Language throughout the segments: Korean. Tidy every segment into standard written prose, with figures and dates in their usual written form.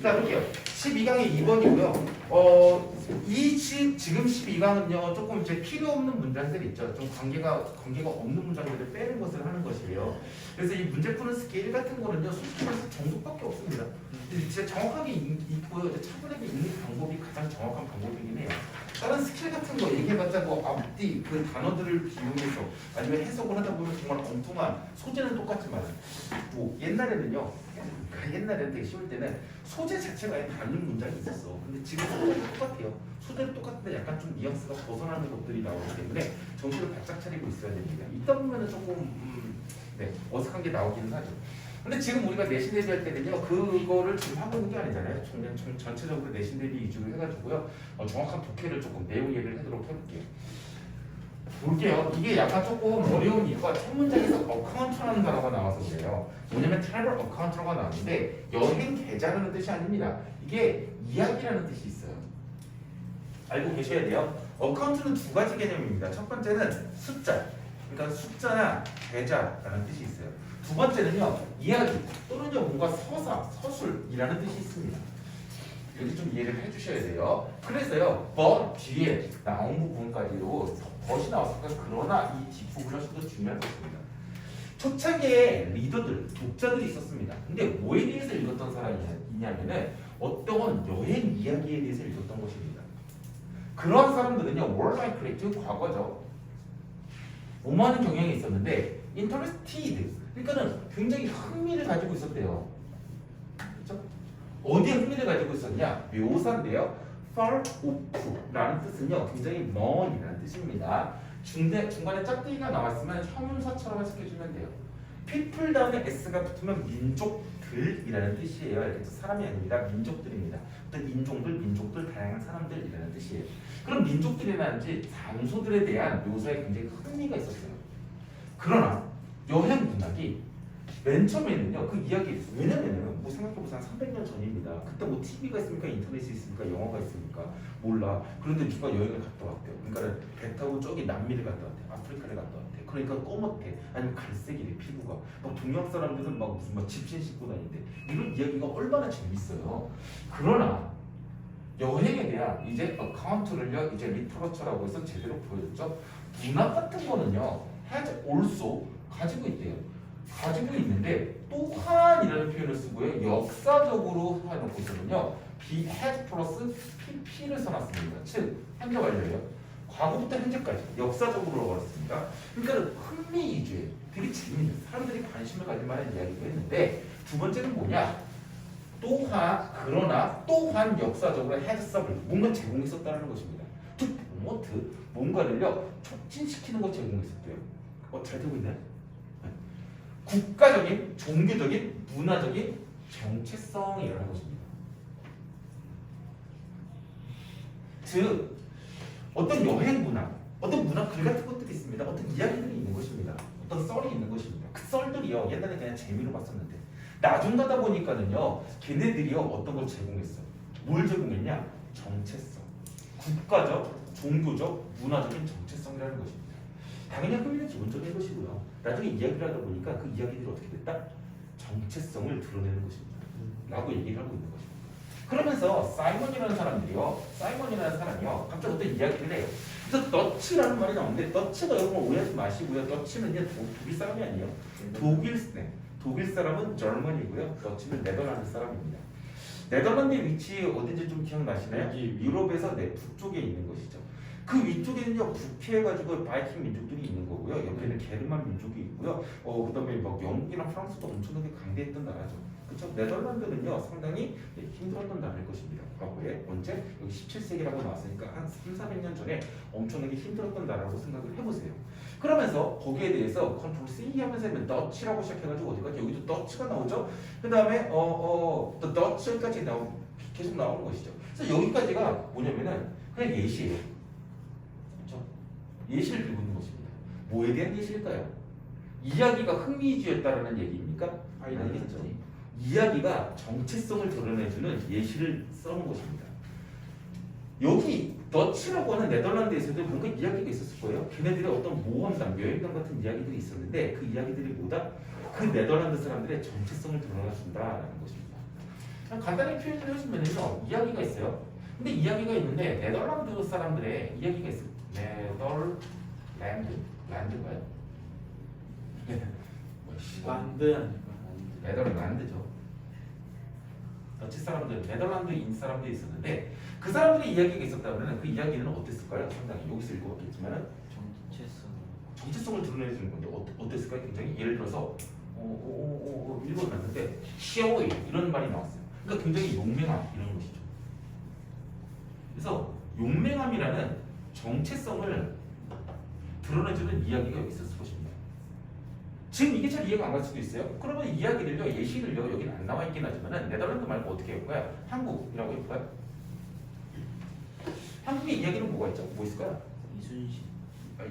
자, 볼게요. 12강의 2번이고요. 지금 12강은요, 조금 이제 필요 없는 문장들 있죠. 좀 관계가 없는 문장들을 빼는 것을 하는 것이에요. 그래서 이 문제 푸는 스케일 같은 거는요, 솔직히 말해서 정도밖에 없습니다. 진짜 정확하게 읽고요, 차분하게 읽는 방법이 가장 정확한 방법이긴 해요. 다른 스킬 같은 거 얘기해봤자 뭐 앞뒤 그 단어들을 비용해서 아니면 해석을 하다 보면 정말 엉뚱한 소재는 똑같지만 뭐 옛날에는 되게 쉬울 때는 소재 자체가 아예 다른 문장이 있었어. 근데 지금 소재는 똑같아요. 소재는 똑같은데 약간 좀 뉘앙스가 벗어나는 것들이 나오기 때문에 정신을 바짝 차리고 있어야 됩니다. 이따 보면은 조금 어색한 게 나오기는 하죠. 근데 지금 우리가 내신 대비할 때는요, 그거를 지금 하고 있는 게 아니잖아요. 전체적으로 내신 대비 위주로 해가지고요, 정확한 독해를 조금 내용 얘기를 하도록 해볼게요. 볼게요. 이게 약간 조금 어려운 이유가 첫 문장에서 어카운트라는 단어가 나와서 그래요. 뭐냐면 트래블 어카운트라고 나왔는데 여행 계좌라는 뜻이 아닙니다. 이게 이야기라는 뜻이 있어요. 알고 계셔야 돼요. 어카운트는 두 가지 개념입니다. 첫 번째는 숫자, 그러니까 숫자나 계좌라는 뜻이 있어요. 두 번째는요, 이야기 또는요 뭔가 서사, 서술이라는 뜻이 있습니다. 여기 좀 이해를 해주셔야 돼요. 그래서요, but 뒤에 나온 부분까지도 벗이 나왔으니까 그러나 이 뒷부분에서도 중요한 것입니다. 초창기에 리더들, 독자들이 있었습니다. 근데 뭐에 대해서 읽었던 사람이냐면은 어떤 여행 이야기에 대해서 읽었던 것입니다. 그러한 사람들은요, more likely to 과거죠. 뭐하는 경향이 있었는데 interested, 그러니까는 굉장히 흥미를 가지고 있었대요. 그렇죠? 어디에 흥미를 가지고 있었냐? 묘사인데요. far off라는 뜻은요, 굉장히 먼이라는 뜻입니다. 중간에 짝대기가 나왔으면 형용사처럼 해석해주면 돼요. people 다음에 s가 붙으면 민족들이라는 뜻이에요. 그래서 사람이 아닙니다. 민족들입니다. 어떤 민족들, 다양한 사람들이라는 뜻이에요. 그럼 민족들이라든지 장소들에 대한 묘사에 굉장히 흥미가 있었어요. 그러나 여행 문학이 맨 처음에는요, 그 이야기, 왜냐면은 뭐 생각해보세요. 한 300년 전입니다. 그때 뭐 TV가 있습니까? 인터넷이 있습니까? 영화가 있습니까? 몰라. 그런데 누가 여행을 갔다 왔대요. 그러니까 배 타고 저기 남미를 갔다 왔대. 아프리카를 갔다 왔대. 그러니까 검었대. 아니면 갈색이래, 피부가. 막 동양 사람들은 막 무슨 막 집신 신고 다니는데 이런 이야기가 얼마나 재밌어요. 그러나 여행에 대한 이제 어카운트를요, 이제 리터러처라고 해서 제대로 보여줬죠. 문학 같은 거는요, has also 가지고 있대요. 가지고 있는데 또한이라는 표현을 쓰고요. 역사적으로 해놓고 있거든요. be has 플러스 pp를 써놨습니다. 즉 현재 완료예요. 과거부터 현재까지 역사적으로 걸었습니다. 그러니까 흥미 위주의 되게 재밌는 사람들이 관심을 가질 만한 이야기도 했는데 두 번째는 뭐냐? 또한 그러나 또한 역사적으로 has 뭔가 제공했었다는 것입니다. to promote 뭔가를요 촉진시키는 거 제공했었대요. 잘 되고 있나요? 국가적인, 종교적인, 문화적인 정체성이라는 것입니다. 즉 어떤 여행 문화, 어떤 문화 글 같은 것들이 있습니다. 어떤 이야기들이 있는 것입니다. 어떤 썰이 있는 것입니다. 그 썰들이요, 옛날에 그냥 재미로 봤었는데 나중 가다 보니까는요, 걔네들이요 어떤 걸 제공했어? 뭘 제공했냐? 정체성, 국가적, 종교적, 문화적인 정체성이라는 것입니다. 당연히 흥미는 기본적인 것이고요. 나중에 이야기를 하다 보니까 그 이야기들이 어떻게 됐다? 정체성을 드러내는 것입니다. 라고 얘기를 하고 있는 것입니다. 그러면서 사이먼이라는 사람이요 갑자기 어떤 이야기를 해요. 그래서 더치라는 말이 나오는데 더치가 여러분 오해하지 마시고요. 더치는요 독일 사람이 아니에요. 독일 사람은 저먼이고요. 더치는 네덜란드 사람입니다. 네덜란드의 위치 어딘지 좀 기억나시나요? 유럽에서 북쪽에 있는 것이죠. 그 위쪽에는요 북해해가지고 바이킹 민족들이 있는 거고요. 옆에는 게르만 민족이 있고요. 그다음에 막 영국이랑 프랑스도 엄청나게 강대했던 나라죠. 그렇죠? 네덜란드는요 상당히 힘들었던 나라일 것입니다. 과거에 언제? 여기 17세기라고 나왔으니까 한 300~400년 전에 엄청나게 힘들었던 나라라고 생각을 해보세요. 그러면서 거기에 대해서 컨트롤 C 하면서 더치라고 시작해가지고 어디까지 여기도 더치가 나오죠. 그 다음에 또 더치까지 계속 나오는 것이죠. 그래서 여기까지가 뭐냐면은 그냥 예시예요. 그렇죠? 예시를 들고 있는 것입니다. 뭐에 대한 예시일까요? 이야기가 흥미주였다라는 얘기입니까? 아니겠죠. 이야기가 정체성을 드러내주는 예시를 써놓은 것입니다. 여기 더치라고 하는 네덜란드에서도 뭔가 이야기가 있었을 거예요. 걔네들의 어떤 모험담, 여행담 같은 이야기들이 있었는데 그 이야기들이 뭐다? 그 네덜란드 사람들의 정체성을 드러내준다라는 것입니다. 그냥 간단히 표현을 해주면요 이야기가 있어요. 근데 이야기가 있는데 네덜란드 사람들의 이야기가 있어요. 란드인가요? 만드 아닐까? 네덜란드죠. 더치 사람들, 네덜란드인 사람들이 있었는데 그 사람들의 이야기가 있었다면 그 이야기는 어땠을까요? 상당히 여기서 읽어봤겠지만 정체성을 드러내주는 건데 어땠을까요? 굉장히 예를 들어서 읽어봤는데 시어웨이 이런 말이 나왔어요. 그러니까 굉장히 용맹함 이런 것이죠. 그래서 용맹함이라는 정체성을 드러내주는 이야기가 여기 있었을 것입니다. 지금 이게 잘 이해가 안 갈 수도 있어요. 그러면 이야기를요, 예시를요, 여기는 안 나와 있긴 하지만은 네덜란드 말고 어떻게 할까요? 한국이라고 해볼까요? 한국의 이야기는 뭐가 있죠? 뭐 있을까요? 이순신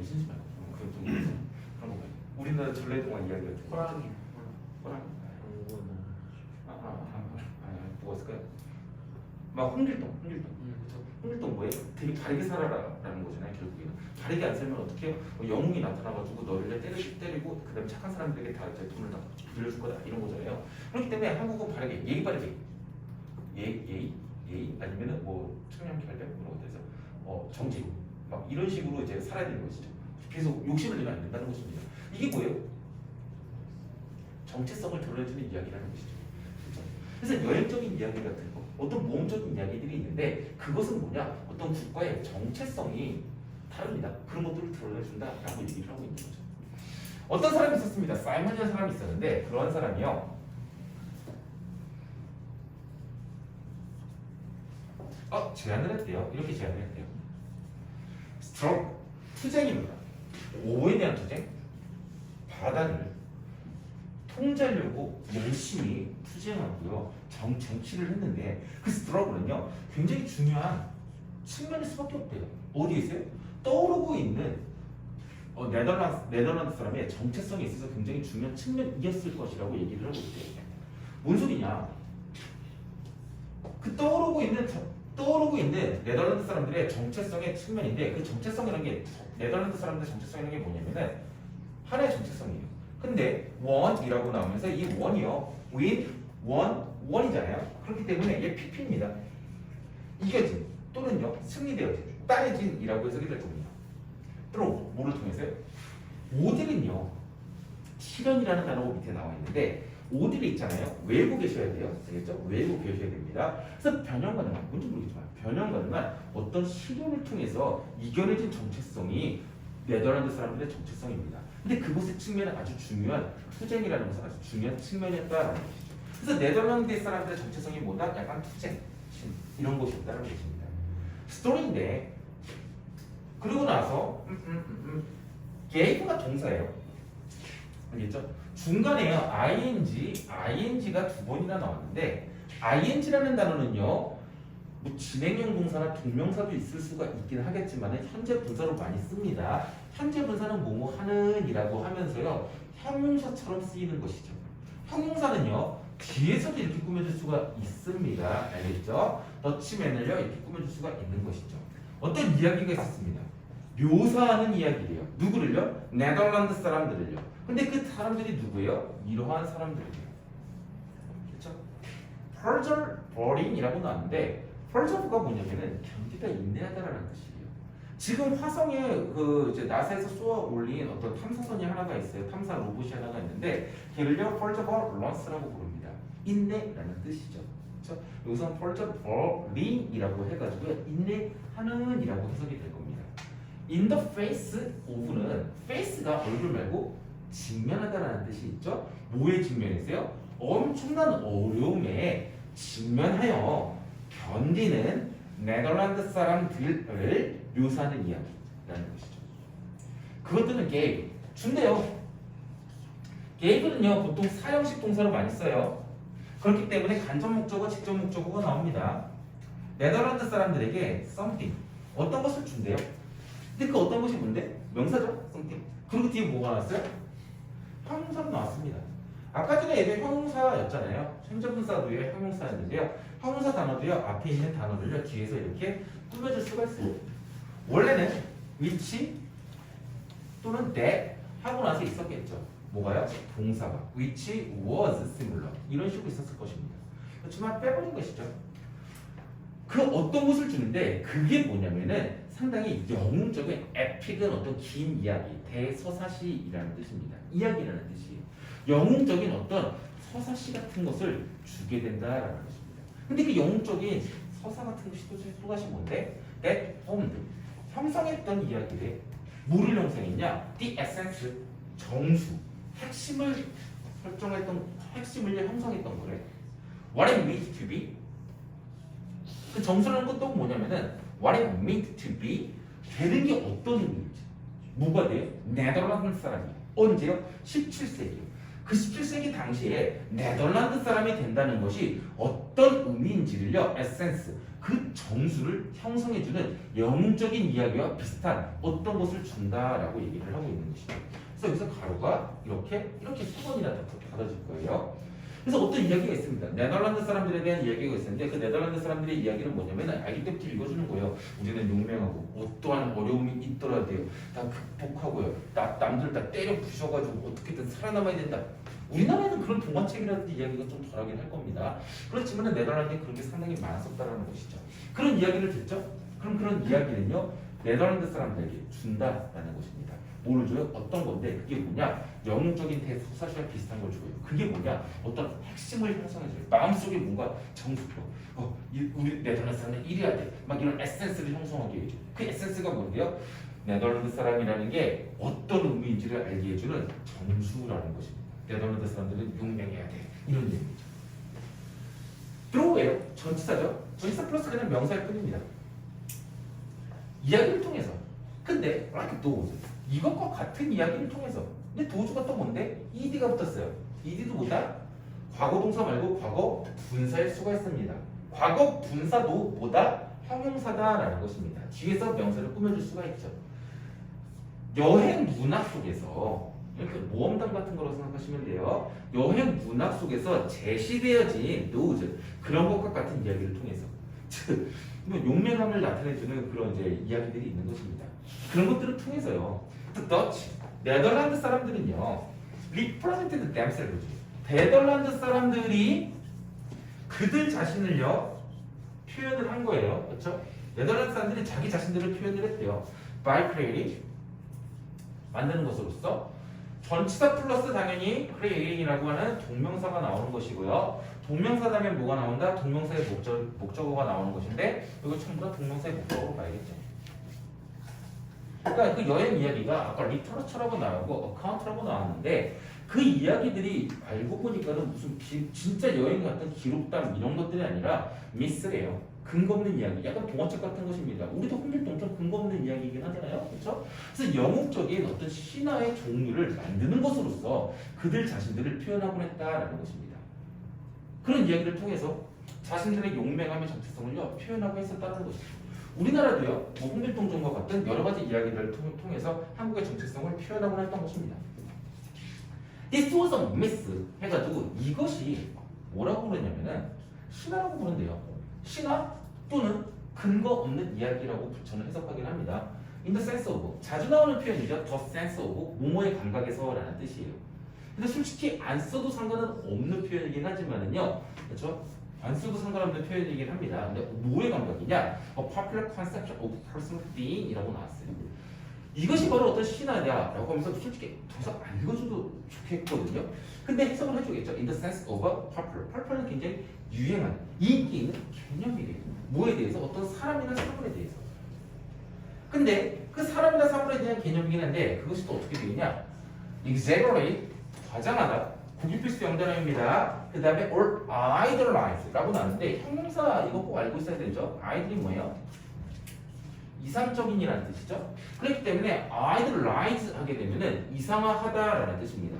이순신 말고 그건 좀 그런 건가요? 우리나라 전래동화 이야기가 좀 호랑이 호랑이? 뭐가 있을까요? 막 홍길동 홍길동 뭐예요? 되게 바르게 살아라라는 거잖아요. 결국에는 바르게 안 살면 어떻게 해요? 영웅이 나타나가지고 너를 때리고 그다음에 착한 사람들에게 다 이제 돈을 다 빌려줄 거다 이런 거잖아요. 그렇기 때문에 한국은 바르게 예의 바르게 예의 아니면은 뭐 청렴결백 이런 것들에서 정직 막 이런 식으로 이제 살아야 되는 것이죠. 계속 욕심을 내면 안 된다는 것입니다. 이게 뭐예요? 정체성을 드러내주는 이야기라는 것이죠. 그렇죠? 그래서 여행적인 이야기 같은 거, 어떤 모험적인 이야기들이 있는데 그것은 뭐냐? 어떤 국가의 정체성이 다릅니다. 그런 것들을 드러내준다라고 얘기를 하고 있는 거죠. 어떤 사람이 있었습니다. 사이먼이라는 사람이 있었는데 그러한 사람이요. 제안을 했대요. 이렇게 제안을 했대요. 스트로크, 투쟁입니다. 오에 대한 투쟁, 바다를 통제하려고 열심히 투쟁하고요. 정치를 했는데 그 스트러글은요 굉장히 중요한 측면일 수밖에 없대요. 어디에 있어요? 떠오르고 있는 네덜란드 사람의 정체성에 있어서 굉장히 중요한 측면이었을 것이라고 얘기를 하고 있대요. 뭔 소리냐? 그 떠오르고 있는 네덜란드 사람들의 정체성의 측면인데 그 정체성이라는 게 네덜란드 사람들의 정체성이라는 게 뭐냐면은 하나의 정체성이에요. 근데 원이라고 나오면서 이 원이요 with 원이잖아요. 그렇기 때문에 얘 PP입니다. 이겨진 또는요 승리되어진 따내진이라고 해석이 될 겁니다. 또 뭐를 통해서요? 오딜은요 실현이라는 단어가 밑에 나와 있는데 오딜이 있잖아요. 외우고 계셔야 돼요. 알겠죠? 외우고 계셔야 됩니다. 그래서 변형 가능한 뭔지 모르겠지만 변형 가능한 어떤 실현을 통해서 이겨내진 정체성이 네덜란드 사람들의 정체성입니다. 근데 그것의 측면은 아주 중요한 투쟁이라는 것은 아주 중요한 측면이었다라는 것이죠. 그래서 네덜란드 사람들의 정체성이 뭐다? 약간 투쟁 이런 것이 있다는 것입니다. 스토리인데 그리고 나서 gave가 동사예요. 알겠죠? 중간에요 ing가 두 번이나 나왔는데 ing라는 단어는요 뭐 진행형 동사나 동명사도 있을 수가 있긴 하겠지만 현재 분사로 많이 씁니다. 현재 분사는 뭐뭐 하는 이라고 하면서요 형용사처럼 쓰이는 것이죠. 형용사는요 뒤에서도 이렇게 꾸며줄 수가 있습니다. 알겠죠? 더치맨을요 이렇게 꾸며줄 수가 있는 것이죠. 어떤 이야기가 있었습니다. 묘사하는 이야기래요. 누구를요? 네덜란드 사람들을요. 근데 그 사람들이 누구예요? 이러한 사람들이에요. 그렇죠? persevering이라고 나왔는데 persevere가 뭐냐면은 견디다 인내하다라는 뜻이에요. 지금 화성에 그 이제 나사에서 쏘아 올린 어떤 탐사선이 하나가 있어요. 탐사 로봇이 하나가 있는데 걔를요 perseverance라고 부릅니다. 인내라는 뜻이죠. 그렇죠? 여기서 persevering이라고 해가지고 인내하는 이라고 해석이 될 겁니다. In the face of는 face가 얼굴 말고 직면하다라는 뜻이 있죠. 뭐에 직면했어요? 엄청난 어려움에 직면하여 견디는 네덜란드 사람들을 묘사하는 이야기라는 것이죠. 그것들은 gave, 준대요. gave는요 보통 사형식 동사로 많이 써요. 그렇기 때문에 간접 목적어, 직접 목적어가 나옵니다. 네덜란드 사람들에게 something, 어떤 것을 준대요. 근데 그 어떤 것이 뭔데? 명사죠, something. 그리고 뒤에 뭐가 나왔어요? 형용사로 나왔습니다. 아까 전에 얘도 형용사였잖아요. 현재분사도요 형용사였는데요. 형용사 단어도요 앞에 있는 단어를요 뒤에서 이렇게 꾸며줄 수가 있어요. 원래는 which 또는 that 하고 나서 있었겠죠. 뭐가요? 동사가 which was similar 이런 식으로 있었을 것입니다. 그렇지만 빼버린 것이죠. 그 어떤 것을 주는데 그게 뭐냐면은 상당히 영웅적인 에픽은 어떤 긴 이야기, 대서사시라는 뜻입니다. 이야기라는 뜻이에요. 영웅적인 어떤 서사시 같은 것을 주게 된다라는 것입니다. 근데 그 영웅적인 서사 같은 것이 또 다시 뭔데? That formed, 형성했던 이야기를 뭐를 형성했냐? The essence, 정수, 핵심을 설정했던, 핵심을 형성했던 거래. What it meant to be. 그 정수라는 것도 뭐냐면은 What it meant to be, 되는 게 어떤 의미인지. 뭐가 돼요? 네덜란드 사람이. 언제요? 17세기요. 그 17세기 당시에 네덜란드 사람이 된다는 것이 어떤 의미인지를요, 에센스, 그 정수를 형성해주는 영웅적인 이야기와 비슷한 어떤 것을 준다라고 얘기를 하고 있는 것이죠. 그래서 여기서 가로가 이렇게 세 번이나 닫아질 거예요. 그래서 어떤 이야기가 있습니다. 네덜란드 사람들에 대한 이야기가 있었는데 그 네덜란드 사람들의 이야기는 뭐냐면 아기 때부터 읽어주는 거예요. 우리는 용맹하고 어떠한 어려움이 있더라도요 다 극복하고요. 남들 다 때려 부셔가지고 어떻게든 살아남아야 된다. 우리나라에는 그런 동화책이라든지 이야기가 좀 덜하긴 할 겁니다. 그렇지만 네덜란드에 그런 게 상당히 많았었다는 것이죠. 그런 이야기를 듣죠? 그럼 그런 이야기는요 네덜란드 사람들에게 준다라는 것입니다. 뭘 줘요? 어떤 건데 그게 뭐냐? 영웅적인 대서사시와 비슷한 걸 줘요. 그게 뭐냐? 어떤 핵심을 형성해줘요. 마음속에 뭔가 정수표. 우리 네덜란드 사람은 이래야 돼. 막 이런 에센스를 형성하게 해줘. 그 에센스가 뭔데요? 네덜란드 사람이라는 게 어떤 의미인지를 알게 해주는 정수라는 것입니다. 네덜란드 사람들은 용맹해야 돼. 이런 얘기죠. 들어오예요. 전치사죠. 전치사 플러스 그냥 명사일 뿐입니다. 이야기를 통해서. 근데 like those, 이것과 같은 이야기를 통해서. 근데 도주가 또 뭔데? ed가 붙었어요. ed도 뭐다? 과거 동사 말고 과거 분사일 수가 있습니다. 과거 분사도 뭐다? 형용사다라는 것입니다. 뒤에서 명사를 꾸며줄 수가 있죠. 여행 문학 속에서 이렇게 모험담 같은 거라고 생각하시면 돼요. 여행 문학 속에서 제시되어진 those, 그런 것과 같은 이야기를 통해서 즉 용맹함을 나타내주는 그런 이제 이야기들이 있는 것입니다. 그런 것들을 통해서요. The Dutch, 네덜란드 사람들은요, represented themselves. 네덜란드 사람들이 그들 자신을요 표현을 한 거예요, 그렇죠? 네덜란드 사람들이 자기 자신들을 표현을 했대요. By creating, 만드는 것으로서. 전치사 플러스 당연히 creating이라고 하는 동명사가 나오는 것이고요. 동명사다면 뭐가 나온다? 동명사의 목적어가 나오는 것인데 이거 전부 다 동명사의 목적어로 봐야겠죠. 그러니까 그 여행 이야기가 아까 리터러처라고 나오고 어카운트라고 나왔는데 그 이야기들이 알고 보니까는 무슨 진짜 여행 같은 기록담 이런 것들이 아니라 미스래요. 근거 없는 이야기, 약간 동화책 같은 것입니다. 우리도 홍길동처럼 근거 없는 이야기이긴 하잖아요, 그렇죠? 그래서 영웅적인 어떤 신화의 종류를 만드는 것으로서 그들 자신들을 표현하곤 했다라는 것입니다. 그런 이야기를 통해서 자신들의 용맹함의 정체성을요 표현하고 했었다는 것이죠. 우리나라도요, 뭐 홍길동전과 같은 여러 가지 이야기들을 통해서 한국의 정체성을 표현하곤 했던 것입니다. This was a myth 해가지고 이것이 뭐라고 부르냐면은 신화라고 부른대요. 신화 또는 근거 없는 이야기라고 저는 해석하긴 합니다. In the sense of, 자주 나오는 표현이죠. The sense of, 뭐뭐의 감각에서라는 뜻이에요. 근데 솔직히 안 써도 상관은 없는 표현이긴 하지만은요, 그렇죠? 안 써도 상관없는 표현이긴 합니다. 근데 뭐의 감각이냐? A popular concept of personal being이라고 나왔어요. 이것이 바로 어떤 신화냐라고 하면서 솔직히 더 이상 안 읽어줘도 좋겠거든요. 근데 해석을 해주겠죠. In the sense of a popular. popular는 굉장히 유행하는, 인기 있는 개념이래요. 뭐에 대해서? 어떤 사람이나 사물에 대해서. 근데 그 사람이나 사물에 대한 개념이긴 한데 그것이 또 어떻게 되느냐? exaggerate, 과장하다. 국유 필수 영단어입니다. 그 다음에 or idolize라고 나왔는데 형용사 이거 꼭 알고 있어야 되죠. idol이 뭐예요? 이상적인이라는 뜻이죠. 그렇기 때문에 idolize 하게 되면은 이상화하다라는 뜻입니다.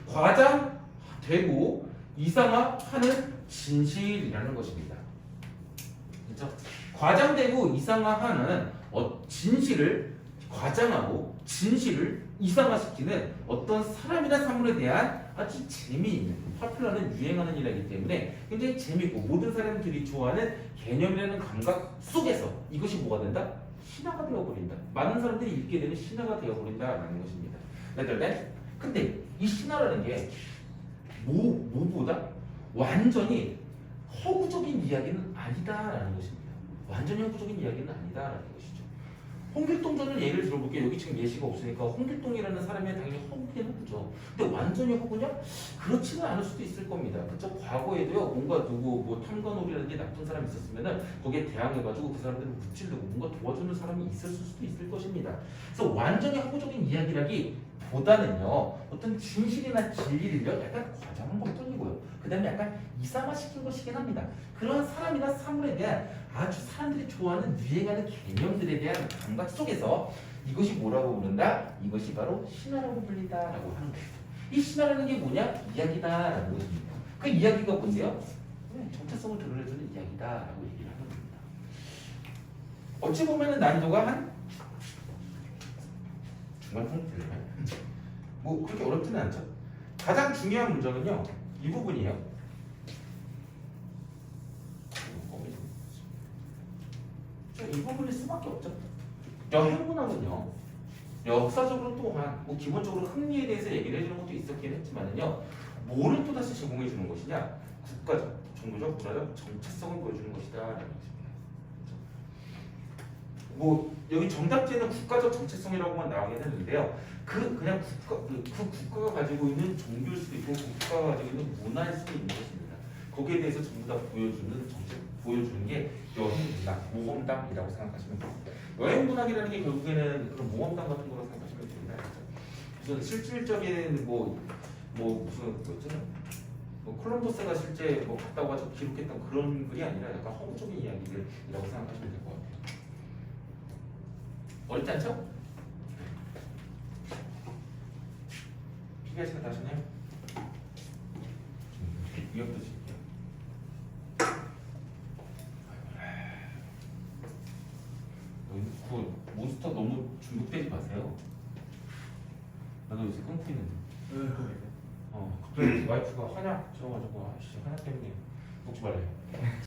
과장되고 이상화하는 진실이라는 것입니다. 그렇죠? 과장되고 이상화하는 진실을 과장하고 진실을 이상화시키는 어떤 사람이나 사물에 대한 아주 재미있는, 파퓰러는 유행하는 일이기 때문에 굉장히 재미있고 모든 사람들이 좋아하는 개념이라는 감각 속에서 이것이 뭐가 된다? 신화가 되어버린다. 많은 사람들이 읽게 되는 신화가 되어버린다라는 것입니다. 근데 이 신화라는 게 뭐보다 완전히 허구적인 이야기는 아니다라는 것입니다. 완전히 허구적인 이야기는 아니다라는 것이죠. 홍길동전을 예를 들어볼게요. 여기 지금 예시가 없으니까 홍길동이라는 사람이 당연히 허구긴 허구죠. 근데 완전히 허구냐? 그렇지는 않을 수도 있을 겁니다. 그쵸? 과거에도요, 뭔가 누구, 뭐 탐관오리라든지 나쁜 사람이 있었으면은 거기에 대항해가지고 그 사람들을 무찌르고 뭔가 도와주는 사람이 있을 수도 있을 것입니다. 그래서 완전히 허구적인 이야기라기보다는요, 어떤 진실이나 진리를요, 약간 과장한 것 뿐이고요. 그 다음에 약간 이상화시킨 것이긴 합니다. 그런 사람이나 사물에 대한 아주 사람들이 좋아하는 유행하는 개념들에 대한 감각 속에서 이것이 뭐라고 부른다? 이것이 바로 신화라고 불린다라고 하는 거예요. 이 신화라는 게 뭐냐? 이야기다라는 것입니다. 그 이야기가 뭔데요? 정체성을 드러내주는 이야기다라고 얘기를 하는 겁니다. 어찌 보면은 난이도가 한 중간 상태예요. 뭐 그렇게 어렵지는 않죠. 가장 중요한 문제는요, 이 부분이에요. 이 부분일 수밖에 없죠. 여행문학은요, 역사적으로 또한 뭐 기본적으로 흥미에 대해서 얘기를 해주는 것도 있었긴 했지만은요, 뭐를 또 다시 제공해 주는 것이냐? 국가적, 종교적, 문화적 정체성을 보여주는 것이다라는 것입니다. 뭐 여기 정답지에는 국가적 정체성이라고만 나오긴 했는데요. 그냥 그 국가가 가지고 있는 종교일 수도 있고 그 국가가 가지고 있는 문화일 수도 있는 것입니다. 거기에 대해서 전부 다 보여주는 게 여행문학, 모험담이라고 생각하시면 됩니다. 여행문학이라는 게 결국에는 그런 모험담 같은 거라고 생각하시면 됩니다. 무슨 실질적인 무슨 뭐였잖아요. 뭐 콜럼버스가 실제 뭐 갔다고 가지고 기록했던 그런 글이 아니라 약간 허구적인 이야기들이라고 생각하시면 될 것 같아요. 어렵지 않죠? 피기아 시간 다시나요? 위협도 줄게요. 그 몬스터 너무 중독되지 마세요. 나도 요새 끊고 있는데. 갑자기 와이프가 한약 지어가지고 아씨 한약 때문에 먹지 말래요.